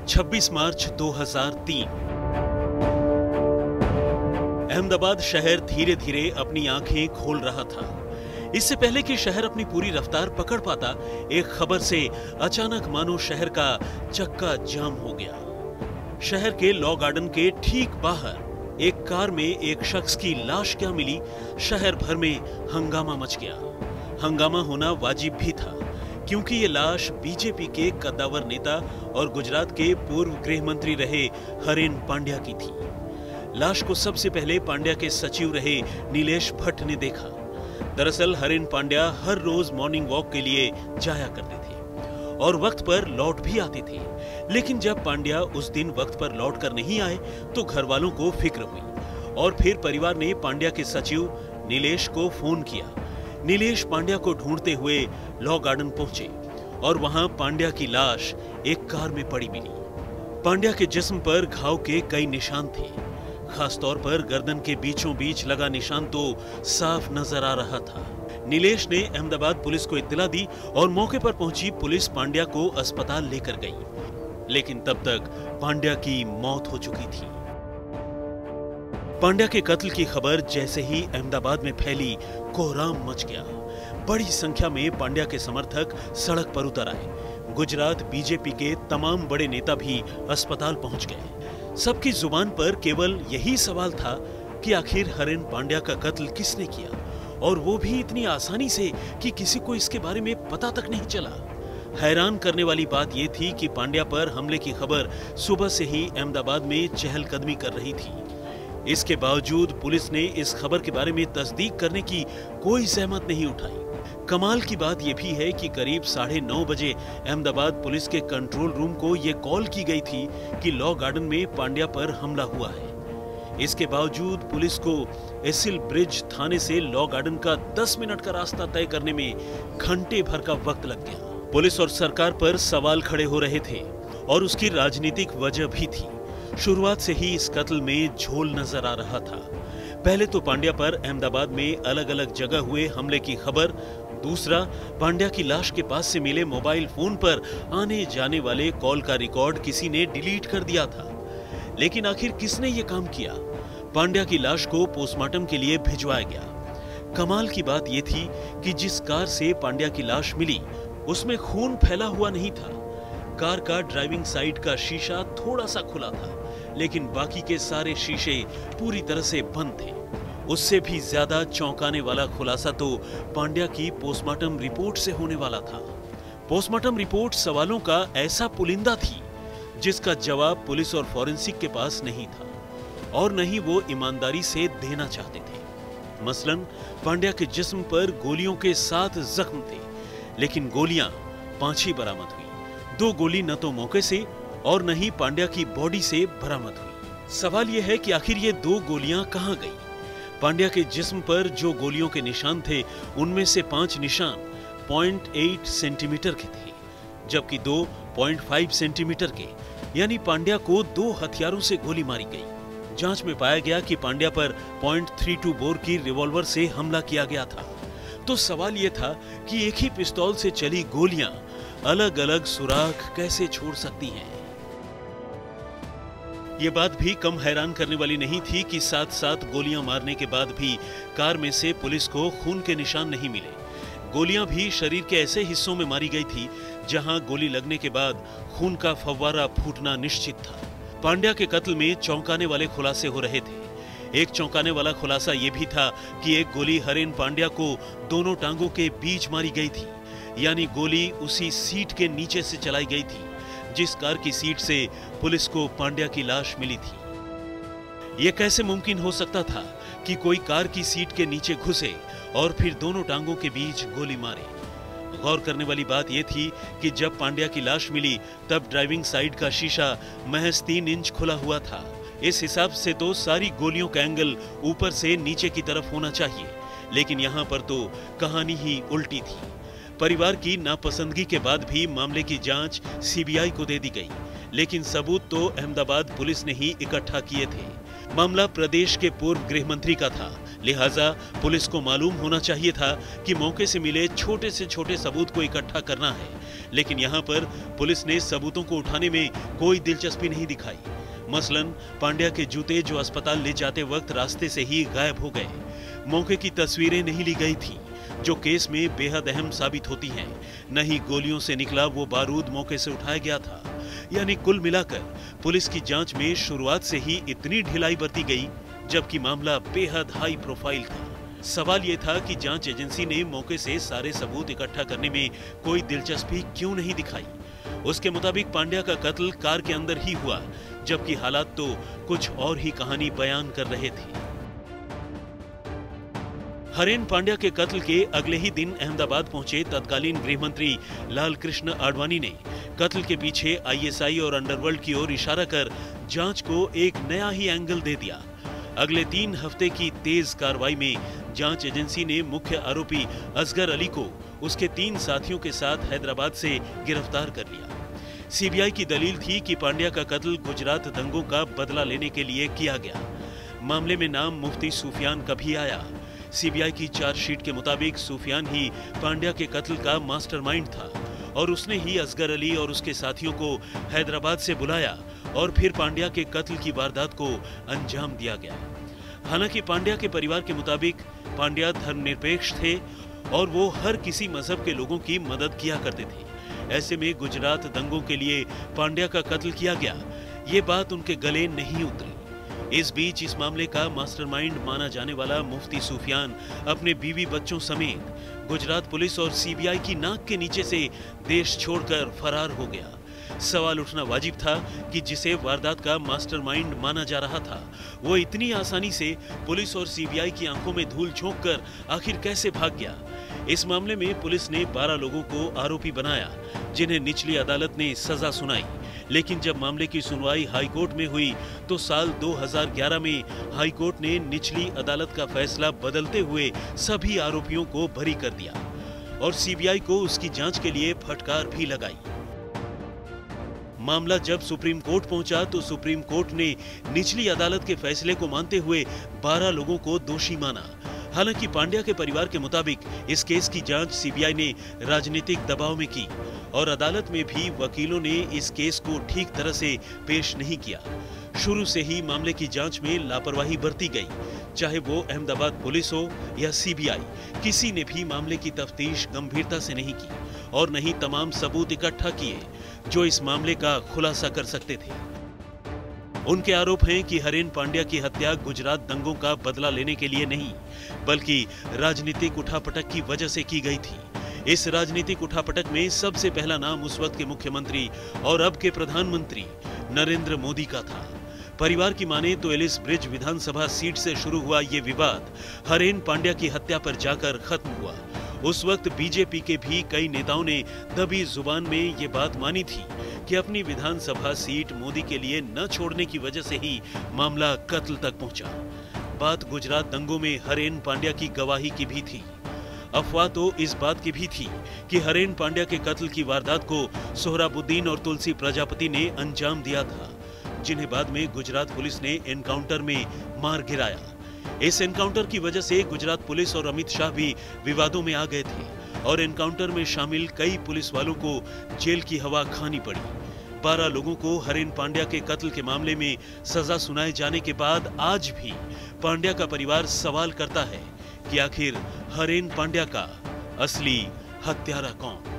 26 मार्च 2003। अहमदाबाद शहर धीरे धीरे अपनी आंखें खोल रहा था। इससे पहले कि शहर अपनी पूरी रफ्तार पकड़ पाता, एक खबर से अचानक मानो शहर का चक्का जाम हो गया। शहर के लॉ गार्डन के ठीक बाहर एक कार में एक शख्स की लाश क्या मिली, शहर भर में हंगामा मच गया। हंगामा होना वाजिब भी था, क्योंकि ये लाश बीजेपी के कद्दावर नेता और गुजरात के पूर्व गृह मंत्री रहे हरेन पांड्या की थी। लाश को सबसे पहले पांड्या के सचिव रहे नीलेश भट्ट ने देखा। दरअसल हरेन पांड्या हर रोज मॉर्निंग वॉक के लिए जाया करते थे और वक्त पर लौट भी आते थे। लेकिन जब पांड्या उस दिन वक्त पर लौट कर नहीं आए तो घर वालों को फिक्र हुई और फिर परिवार ने पांड्या के सचिव नीलेश को फोन किया। नीलेश पांड्या को ढूंढते हुए लॉ गार्डन पहुंचे और वहां पांड्या की लाश एक कार में पड़ी मिली। पांड्या के जिस्म पर घाव के कई निशान थे। खासतौर पर गर्दन के बीचों बीच लगा निशान तो साफ नजर आ रहा था। नीलेश ने अहमदाबाद पुलिस को इत्तला दी और मौके पर पहुंची पुलिस पांड्या को अस्पताल लेकर गई। लेकिन तब तक पांड्या की मौत हो चुकी थी। पांड्या के कत्ल की खबर जैसे ही अहमदाबाद में फैली, कोहराम मच गया। बड़ी संख्या में पांड्या के समर्थक सड़क पर उतर आए। गुजरात बीजेपी के तमाम बड़े नेता भी अस्पताल पहुंच गए। सबकी जुबान पर केवल यही सवाल था कि आखिर हरेन पांड्या का कत्ल किसने किया, और वो भी इतनी आसानी से कि किसी को इसके बारे में पता तक नहीं चला। हैरान करने वाली बात यह थी कि पांड्या पर हमले की खबर सुबह से ही अहमदाबाद में चहलकदमी कर रही थी। इसके बावजूद पुलिस ने इस खबर के बारे में तस्दीक करने की कोई सहमत नहीं उठाई। कमाल की बात यह भी है कि करीब 9:30 बजे अहमदाबाद पुलिस के कंट्रोल रूम को यह कॉल की गई थी कि लॉ गार्डन में पांड्या पर हमला हुआ है। इसके बावजूद पुलिस को एसिल ब्रिज थाने से लॉ गार्डन का 10 मिनट का रास्ता तय करने में घंटे भर का वक्त लग गया। पुलिस और सरकार पर सवाल खड़े हो रहे थे और उसकी राजनीतिक वजह भी थी। शुरुआत से ही इस कत्ल में झोल नजर आ रहा था। पहले तो पांड्या पर अहमदाबाद में अलग अलग जगह हुए हमले की खबर, दूसरा पांड्या की लाश के पास से मिले मोबाइल फोन पर आने जाने वाले कॉल का रिकॉर्ड किसी ने डिलीट कर दिया था। लेकिन आखिर किसने ये काम किया? पांड्या की लाश को पोस्टमार्टम के लिए भिजवाया गया। कमाल की बात यह थी कि जिस कार से पांड्या की लाश मिली उसमें खून फैला हुआ नहीं था। कार का ड्राइविंग साइड का शीशा थोड़ा सा खुला था, लेकिन बाकी के सारे शीशे पूरी तरह से बंद थे। उससे भी ज्यादा चौंकाने वाला खुलासा तो पांड्या की पोस्टमार्टम रिपोर्ट से होने वाला था। पोस्टमार्टम रिपोर्ट सवालों का ऐसा पुलिंदा थी जिसका जवाब पुलिस और फॉरेंसिक के पास नहीं था, और न ही वो ईमानदारी से देना चाहते थे। मसलन पांड्या के जिस्म पर गोलियों के 7 जख्म थे, लेकिन गोलियां 5 ही बरामद हुई। 2 गोली न तो मौके से और न ही पांड्या की बॉडी से बरामद हुई। सवाल यह है कि आखिर ये 2 गोलियां कहां गई? पांड्या के जिस्म पर जो गोलियों के निशान थे उनमें से 5 निशान 0.8 सेंटीमीटर के थे, जबकि 2 0.5 सेंटीमीटर के, यानी पांड्या को 2 हथियारों से गोली मारी गई। जांच में पाया गया कि पांड्या पर .32 बोर की रिवॉल्वर से हमला किया गया था। तो सवाल यह था कि एक ही पिस्तौल से चली गोलियां अलग अलग सुराख कैसे छोड़ सकती हैं? ये बात भी कम हैरान करने वाली नहीं थी कि 7 गोलियां मारने के बाद भी कार में से पुलिस को खून के निशान नहीं मिले। गोलियां भी शरीर के ऐसे हिस्सों में मारी गई थी जहां गोली लगने के बाद खून का फव्वारा फूटना निश्चित था। पांड्या के कत्ल में चौंकाने वाले खुलासे हो रहे थे। एक चौंकाने वाला खुलासा यह भी था कि एक गोली हरेन पांड्या को दोनों टांगों के बीच मारी गई थी, यानी गोली उसी सीट के नीचे से चलाई गई थी जिस कार की सीट से पुलिस को पांड्या की लाश मिली थी। यह कैसे मुमकिन हो सकता था कि कोई कार की सीट के नीचे घुसे और फिर दोनों टांगों के बीच गोली मारे? गौर करने वाली बात यह थी कि जब पांड्या की लाश मिली तब ड्राइविंग साइड का शीशा महज 3 इंच खुला हुआ था। इस हिसाब से तो सारी गोलियों का एंगल ऊपर से नीचे की तरफ होना चाहिए, लेकिन यहाँ पर तो कहानी ही उल्टी थी। परिवार की नापसंदगी के बाद भी मामले की जांच सीबीआई को दे दी गई, लेकिन सबूत तो अहमदाबाद पुलिस ने ही इकट्ठा किए थे। मामला प्रदेश के पूर्व गृह मंत्री का था, लिहाजा पुलिस को मालूम होना चाहिए था कि मौके से मिले छोटे से छोटे सबूत को इकट्ठा करना है, लेकिन यहाँ पर पुलिस ने सबूतों को उठाने में कोई दिलचस्पी नहीं दिखाई। मसलन पांड्या के जूते जो अस्पताल ले जाते वक्त रास्ते से ही गायब हो गए, मौके की तस्वीरें नहीं ली गई थी जो केस में बेहद अहम साबित होती हैं, न ही गोलियों से निकला वो बारूद मौके से उठाया गया था। यानी कुल मिलाकर पुलिस की जांच में शुरुआत से ही इतनी ढिलाई बरती गई, जबकि मामला बेहद हाई प्रोफाइल था। सवाल ये था कि जांच एजेंसी ने मौके से सारे सबूत इकट्ठा करने में कोई दिलचस्पी क्यों नहीं दिखाई। उसके मुताबिक पांड्या का कत्ल कार के अंदर ही हुआ, जबकि हालात तो कुछ और ही कहानी बयान कर रहे थे। हरेन पांड्या के कत्ल के अगले ही दिन अहमदाबाद पहुंचे तत्कालीन गृह मंत्री लाल कृष्ण आडवाणी ने कत्ल के पीछे आईएसआई और अंडरवर्ल्ड की ओर इशारा कर जांच को एक नया ही एंगल दे दिया। अगले 3 हफ्ते की तेज कार्रवाई में जांच एजेंसी ने मुख्य आरोपी असगर अली को उसके 3 साथियों के साथ हैदराबाद से गिरफ्तार कर लिया। सीबीआई की दलील थी कि पांड्या का कत्ल गुजरात दंगों का बदला लेने के लिए किया गया। मामले में नाम मुफ्ती सूफियान का भी आया। सीबीआई की चार्जशीट के मुताबिक सूफियान ही पांड्या के कत्ल का मास्टरमाइंड था और उसने ही असगर अली और उसके साथियों को हैदराबाद से बुलाया और फिर पांड्या के कत्ल की वारदात को अंजाम दिया गया। हालांकि पांड्या के परिवार के मुताबिक पांड्या धर्मनिरपेक्ष थे और वो हर किसी मजहब के लोगों की मदद किया करते थे। ऐसे में गुजरात दंगों के लिए पांड्या का कत्ल किया गया, ये बात उनके गले नहीं उतरी। इस बीच इस मामले का मास्टरमाइंड माना जाने वाला मुफ्ती सूफियान अपने बीवी बच्चों समेत गुजरात पुलिस और सीबीआई की नाक के नीचे से देश छोड़कर फरार हो गया। सवाल उठना वाजिब था कि जिसे वारदात का मास्टरमाइंड माना जा रहा था, वो इतनी आसानी से पुलिस और सीबीआई की आंखों में धूल झोंककर आखिर कैसे भाग गया। इस मामले में पुलिस ने 12 लोगों को आरोपी बनाया, जिन्हें निचली अदालत ने सजा सुनाई। लेकिन जब मामले की सुनवाई हाईकोर्ट में हुई तो साल 2011 में हाईकोर्ट ने निचली अदालत का फैसला बदलते हुए सभी आरोपियों को बरी कर दिया और सीबीआई को उसकी जांच के लिए फटकार भी लगाई। मामला जब सुप्रीम कोर्ट पहुंचा तो सुप्रीम कोर्ट ने निचली अदालत के फैसले को मानते हुए 12 लोगों को दोषी माना। हालांकि पांड्या के परिवार के मुताबिक इस केस की जांच सीबीआई ने राजनीतिक दबाव में की और अदालत में भी वकीलों ने इस केस को ठीक तरह से पेश नहीं किया। शुरू से ही मामले की जांच में लापरवाही बरती गई, चाहे वो अहमदाबाद पुलिस हो या सीबीआई, किसी ने भी मामले की तफ्तीश गंभीरता से नहीं की और न ही तमाम सबूत इकट्ठा किए जो इस मामले का खुलासा कर सकते थे। उनके आरोप हैं कि हरेन पांड्या की हत्या गुजरात दंगों का बदला लेने के लिए नहीं, बल्कि राजनीतिक उठापटक की वजह से की गई थी। इस राजनीतिक उठापटक में सबसे पहला नाम उस वक्त के मुख्यमंत्री और अब के प्रधानमंत्री नरेंद्र मोदी का था। परिवार की माने तो एलिस ब्रिज विधानसभा सीट से शुरू हुआ ये विवाद हरेन पांड्या की हत्या पर जाकर खत्म हुआ। उस वक्त बीजेपी के भी कई नेताओं ने दबी जुबान में ये बात मानी थी कि अपनी विधानसभा सीट मोदी के लिए न छोड़ने की वजह से ही मामला कत्ल तक पहुंचा। बात गुजरात दंगों में हरेन पांड्या की गवाही की भी थी। अफवाह तो इस बात की भी थी कि हरेन पांड्या के कत्ल की वारदात को सोहराबुद्दीन और तुलसी प्रजापति ने अंजाम दिया था, जिन्हें बाद में गुजरात पुलिस ने एनकाउंटर में मार गिराया। इस एनकाउंटर की वजह से गुजरात पुलिस और अमित शाह भी विवादों में आ गए थे और एनकाउंटर में शामिल कई पुलिस वालों को जेल की हवा खानी पड़ी। 12 लोगों को हरेन पांड्या के कत्ल के मामले में सजा सुनाए जाने के बाद आज भी पांड्या का परिवार सवाल करता है कि आखिर हरेन पांड्या का असली हत्यारा कौन।